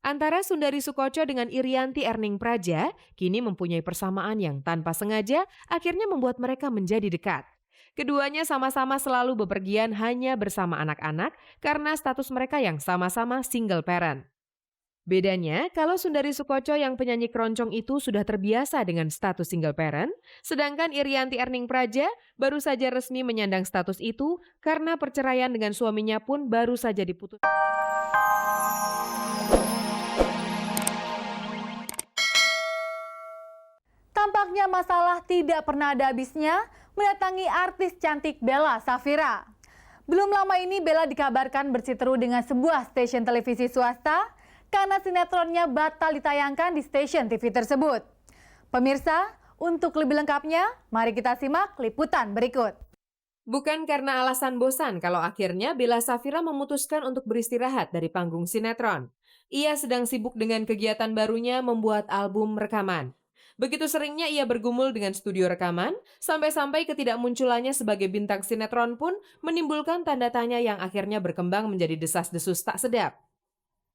Antara Sundari Soekotjo dengan Irianti Erning Praja kini mempunyai persamaan yang tanpa sengaja akhirnya membuat mereka menjadi dekat. Keduanya sama-sama selalu bepergian hanya bersama anak-anak karena status mereka yang sama-sama single parent. Bedanya, kalau Sundari Soekotjo yang penyanyi keroncong itu sudah terbiasa dengan status single parent, sedangkan Irianti Erning Praja baru saja resmi menyandang status itu karena perceraian dengan suaminya pun baru saja diputus. Tampaknya masalah tidak pernah ada habisnya mendatangi artis cantik Bella Saphira. Belum lama ini Bella dikabarkan bersiteru dengan sebuah stasiun televisi swasta karena sinetronnya batal ditayangkan di stasiun TV tersebut. Pemirsa, untuk lebih lengkapnya, mari kita simak liputan berikut. Bukan karena alasan bosan kalau akhirnya Bella Saphira memutuskan untuk beristirahat dari panggung sinetron. Ia sedang sibuk dengan kegiatan barunya membuat album rekaman. Begitu seringnya ia bergumul dengan studio rekaman, sampai-sampai ketidakmunculannya sebagai bintang sinetron pun menimbulkan tanda tanya yang akhirnya berkembang menjadi desas-desus tak sedap.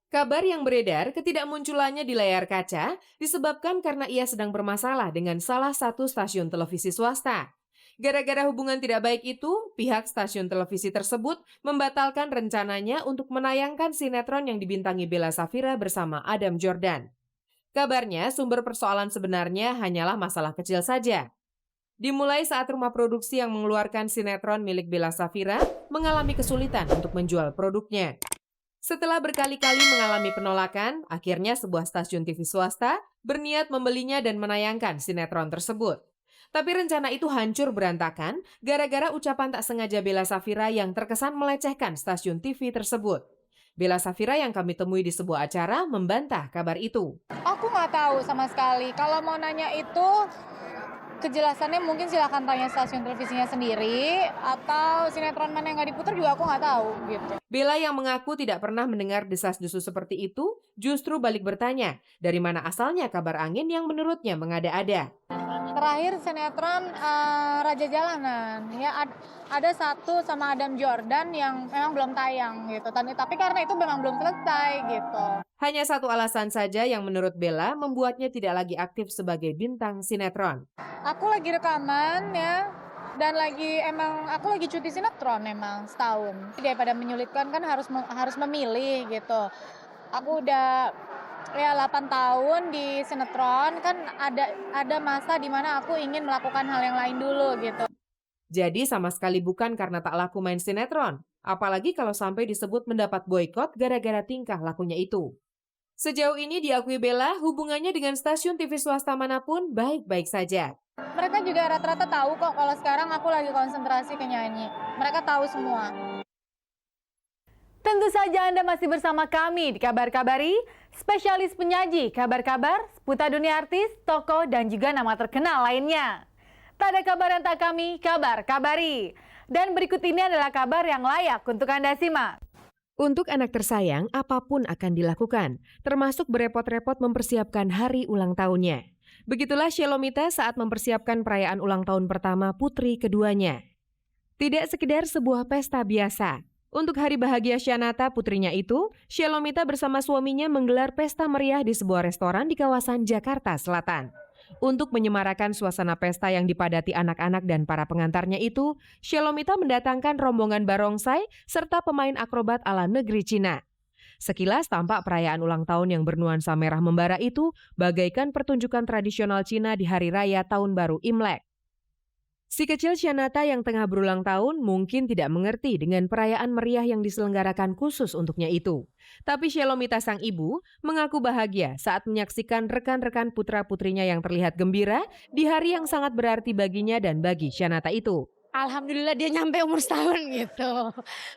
Kabar yang beredar ketidakmunculannya di layar kaca disebabkan karena ia sedang bermasalah dengan salah satu stasiun televisi swasta. Gara-gara hubungan tidak baik itu, pihak stasiun televisi tersebut membatalkan rencananya untuk menayangkan sinetron yang dibintangi Bella Saphira bersama Adam Jordan. Kabarnya, sumber persoalan sebenarnya hanyalah masalah kecil saja. Dimulai saat rumah produksi yang mengeluarkan sinetron milik Bella Saphira mengalami kesulitan untuk menjual produknya. Setelah berkali-kali mengalami penolakan, akhirnya sebuah stasiun TV swasta berniat membelinya dan menayangkan sinetron tersebut. Tapi rencana itu hancur berantakan gara-gara ucapan tak sengaja Bella Saphira yang terkesan melecehkan stasiun TV tersebut. Bella Saphira yang kami temui di sebuah acara membantah kabar itu. Aku nggak tahu sama sekali. Kalau mau nanya itu, kejelasannya mungkin silakan tanya stasiun televisinya sendiri, atau sinetron mana yang nggak diputar juga aku nggak tahu gitu. Bella yang mengaku tidak pernah mendengar desas-desus seperti itu, justru balik bertanya, dari mana asalnya kabar angin yang menurutnya mengada-ada. Terakhir sinetron Raja Jalanan, ya ada satu sama Adam Jordan yang memang belum tayang gitu. Tapi karena itu memang belum selesai gitu. Hanya satu alasan saja yang menurut Bella membuatnya tidak lagi aktif sebagai bintang sinetron. Aku lagi rekaman ya, dan aku lagi cuti sinetron memang setahun. Daripada menyulitkan kan harus memilih gitu. Aku udah 8 tahun di sinetron, kan ada masa di mana aku ingin melakukan hal yang lain dulu gitu. Jadi sama sekali bukan karena tak laku main sinetron, apalagi kalau sampai disebut mendapat boikot gara-gara tingkah lakunya itu. Sejauh ini diakui Bella, hubungannya dengan stasiun TV swasta manapun baik-baik saja. Mereka juga rata-rata tahu kok kalau sekarang aku lagi konsentrasi ke nyanyi. Mereka tahu semua. Tentu saja Anda masih bersama kami di Kabar Kabari, spesialis penyaji kabar-kabar seputar dunia artis, tokoh, dan juga nama terkenal lainnya. Tak ada kabar yang tak kami Kabar Kabari. Dan berikut ini adalah kabar yang layak untuk Anda simak. Untuk anak tersayang, apapun akan dilakukan, termasuk berepot-repot mempersiapkan hari ulang tahunnya. Begitulah Shelomita saat mempersiapkan perayaan ulang tahun pertama putri keduanya. Tidak sekedar sebuah pesta biasa. Untuk hari bahagia Shanata putrinya itu, Shelomita bersama suaminya menggelar pesta meriah di sebuah restoran di kawasan Jakarta Selatan. Untuk menyemarakan suasana pesta yang dipadati anak-anak dan para pengantarnya itu, Shelomita mendatangkan rombongan barongsai serta pemain akrobat ala negeri Cina. Sekilas tampak perayaan ulang tahun yang bernuansa merah membara itu bagaikan pertunjukan tradisional Cina di hari raya Tahun Baru Imlek. Si kecil Shanata yang tengah berulang tahun mungkin tidak mengerti dengan perayaan meriah yang diselenggarakan khusus untuknya itu. Tapi Shelomita sang ibu mengaku bahagia saat menyaksikan rekan-rekan putra-putrinya yang terlihat gembira di hari yang sangat berarti baginya dan bagi Shanata itu. Alhamdulillah dia nyampe umur setahun gitu.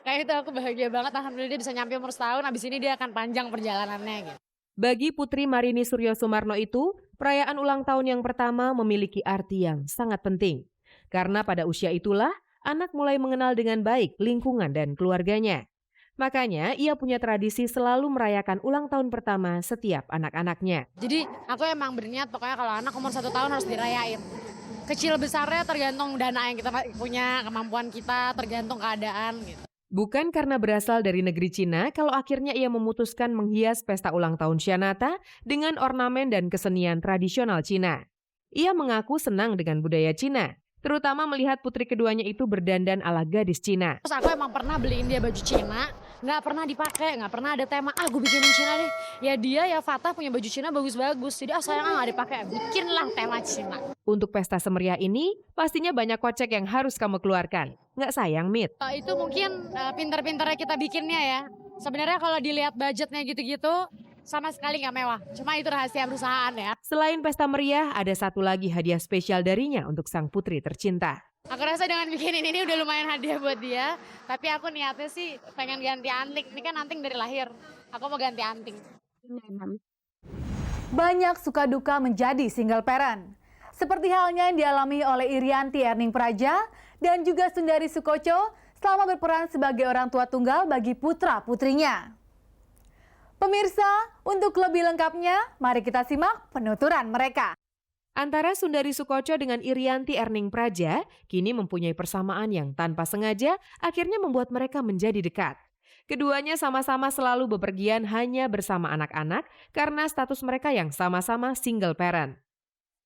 Kayak itu aku bahagia banget, alhamdulillah dia bisa nyampe umur setahun, abis ini dia akan panjang perjalanannya gitu. Bagi Putri Marini Suryo Sumarno itu, perayaan ulang tahun yang pertama memiliki arti yang sangat penting. Karena pada usia itulah, anak mulai mengenal dengan baik lingkungan dan keluarganya. Makanya ia punya tradisi selalu merayakan ulang tahun pertama setiap anak-anaknya. Jadi aku emang berniat pokoknya kalau anak umur 1 tahun harus dirayain. Kecil besarnya tergantung dana yang kita punya, kemampuan kita, tergantung keadaan gitu. Bukan karena berasal dari negeri Cina kalau akhirnya ia memutuskan menghias pesta ulang tahun Shanata dengan ornamen dan kesenian tradisional Cina. Ia mengaku senang dengan budaya Cina, terutama melihat putri keduanya itu berdandan ala gadis Cina. Terus aku emang pernah beliin dia baju Cina, nggak pernah dipakai, nggak pernah ada tema, gue bikinin Cina deh. Ya dia ya Fatah punya baju Cina bagus-bagus, jadi sayang nggak dipakai, bikinlah tema Cina. Untuk pesta semeriah ini, pastinya banyak kocek yang harus kamu keluarkan. Nggak sayang, Mit? Itu mungkin pinter-pinternya kita bikinnya ya. Sebenarnya kalau dilihat budgetnya gitu-gitu, sama sekali nggak mewah. Cuma itu rahasia perusahaan ya. Selain pesta meriah, ada satu lagi hadiah spesial darinya untuk sang putri tercinta. Aku rasa dengan bikinin ini udah lumayan hadiah buat dia. Tapi aku niatnya sih pengen ganti anting. Ini kan anting dari lahir. Aku mau ganti anting. Banyak suka duka menjadi single parent. Seperti halnya yang dialami oleh Irianti Erning Praja dan juga Sundari Sukoco selama berperan sebagai orang tua tunggal bagi putra-putrinya. Pemirsa, untuk lebih lengkapnya, mari kita simak penuturan mereka. Antara Sundari Sukoco dengan Irianti Erning Praja, kini mempunyai persamaan yang tanpa sengaja akhirnya membuat mereka menjadi dekat. Keduanya sama-sama selalu bepergian hanya bersama anak-anak karena status mereka yang sama-sama single parent.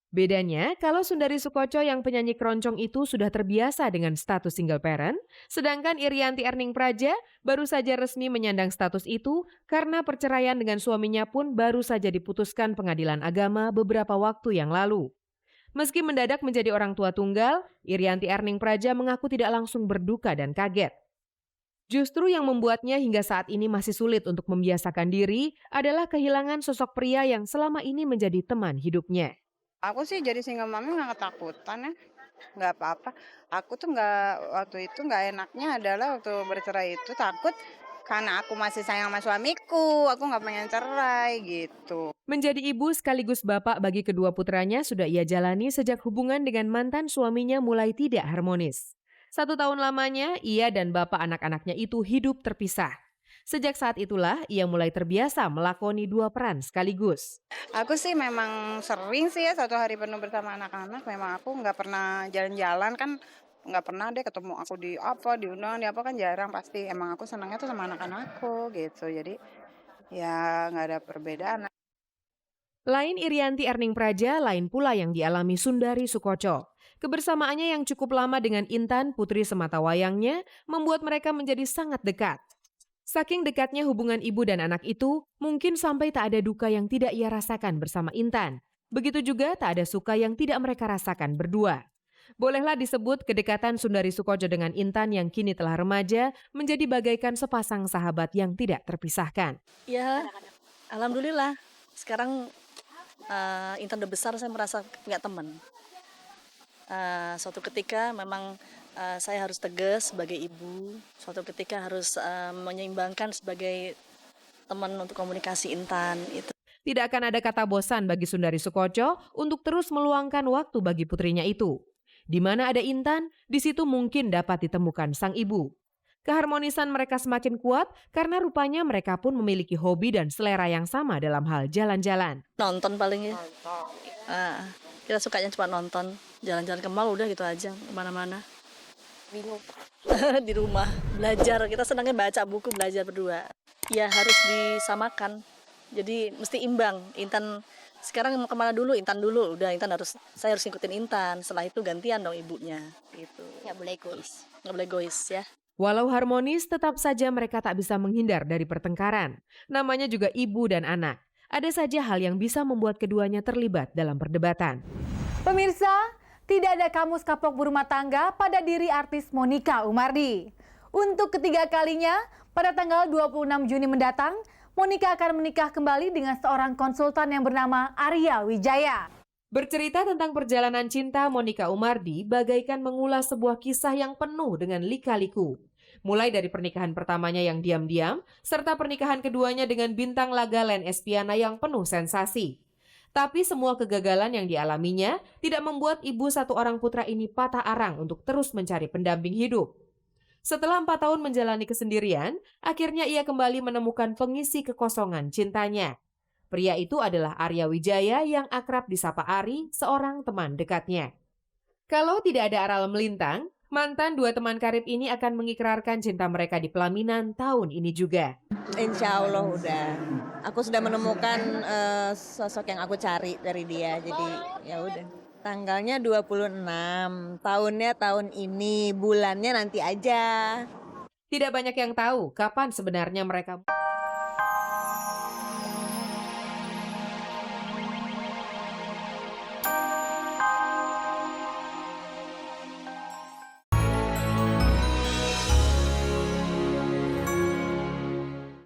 Bedanya, kalau Sundari Sukoco yang penyanyi keroncong itu sudah terbiasa dengan status single parent, sedangkan Irianti Erning Praja baru saja resmi menyandang status itu karena perceraian dengan suaminya pun baru saja diputuskan Pengadilan Agama beberapa waktu yang lalu. Meski mendadak menjadi orang tua tunggal, Irianti Erning Praja mengaku tidak langsung berduka dan kaget. Justru yang membuatnya hingga saat ini masih sulit untuk membiasakan diri adalah kehilangan sosok pria yang selama ini menjadi teman hidupnya. Aku sih jadi single mami nggak ketakutan ya, nggak apa-apa. Aku tuh waktu itu nggak enaknya adalah waktu bercerai itu takut karena aku masih sayang sama suamiku, aku nggak pengen cerai gitu. Menjadi ibu sekaligus bapak bagi kedua putranya sudah ia jalani sejak hubungan dengan mantan suaminya mulai tidak harmonis. 1 tahun lamanya, ia dan bapak anak-anaknya itu hidup terpisah. Sejak saat itulah ia mulai terbiasa melakoni 2 peran sekaligus. Aku sih memang sering sih ya 1 hari penuh bersama anak-anak. Memang aku nggak pernah jalan-jalan kan, nggak pernah deh ketemu aku diundang di apa kan jarang pasti. Emang aku senangnya tuh sama anak-anakku gitu. Jadi ya nggak ada perbedaan. Lain Irianti Erning Praja, lain pula yang dialami Sundari Sukoco. Kebersamaannya yang cukup lama dengan Intan, putri sematawayangnya, membuat mereka menjadi sangat dekat. Saking dekatnya hubungan ibu dan anak itu, mungkin sampai tak ada duka yang tidak ia rasakan bersama Intan. Begitu juga tak ada suka yang tidak mereka rasakan berdua. Bolehlah disebut kedekatan Sundari Sukoco dengan Intan yang kini telah remaja menjadi bagaikan sepasang sahabat yang tidak terpisahkan. Ya, alhamdulillah. Sekarang Intan udah besar, saya merasa punya teman. Suatu ketika memang saya harus tegas sebagai ibu, suatu ketika harus menyeimbangkan sebagai teman untuk komunikasi Intan. Itu. Tidak akan ada kata bosan bagi Sundari Sukoco untuk terus meluangkan waktu bagi putrinya itu. Di mana ada Intan, di situ mungkin dapat ditemukan sang ibu. Keharmonisan mereka semakin kuat karena rupanya mereka pun memiliki hobi dan selera yang sama dalam hal jalan-jalan. Nonton paling ya. Kita sukanya cuma nonton, jalan-jalan ke mall udah gitu aja, kemana-mana. Bingung. Di rumah, belajar. Kita senangnya baca buku, belajar berdua. Ya harus disamakan, jadi mesti imbang. Intan sekarang mau kemana dulu, Intan dulu. Udah saya harus ngikutin Intan. Setelah itu gantian dong ibunya. Gitu. Nggak boleh egois. Nggak boleh egois ya. Walau harmonis, tetap saja mereka tak bisa menghindar dari pertengkaran. Namanya juga ibu dan anak. Ada saja hal yang bisa membuat keduanya terlibat dalam perdebatan. Pemirsa, tidak ada kamus kapok berumah tangga pada diri artis Monica Umardi. Untuk ketiga kalinya, pada tanggal 26 Juni mendatang, Monica akan menikah kembali dengan seorang konsultan yang bernama Arya Wijaya. Bercerita tentang perjalanan cinta Monica Umardi bagaikan mengulas sebuah kisah yang penuh dengan lika-liku. Mulai dari pernikahan pertamanya yang diam-diam, serta pernikahan keduanya dengan bintang laga Len Espiana yang penuh sensasi. Tapi semua kegagalan yang dialaminya tidak membuat ibu 1 orang putra ini patah arang untuk terus mencari pendamping hidup. Setelah 4 tahun menjalani kesendirian, akhirnya ia kembali menemukan pengisi kekosongan cintanya. Pria itu adalah Arya Wijaya yang akrab disapa Ari, seorang teman dekatnya. Kalau tidak ada aral melintang, Mantan dua teman karib ini akan mengikrarkan cinta mereka di pelaminan tahun ini juga. Insya Allah udah. Aku sudah menemukan sosok yang aku cari dari dia. Jadi ya udah. Tanggalnya 26, tahunnya tahun ini, bulannya nanti aja. Tidak banyak yang tahu kapan sebenarnya mereka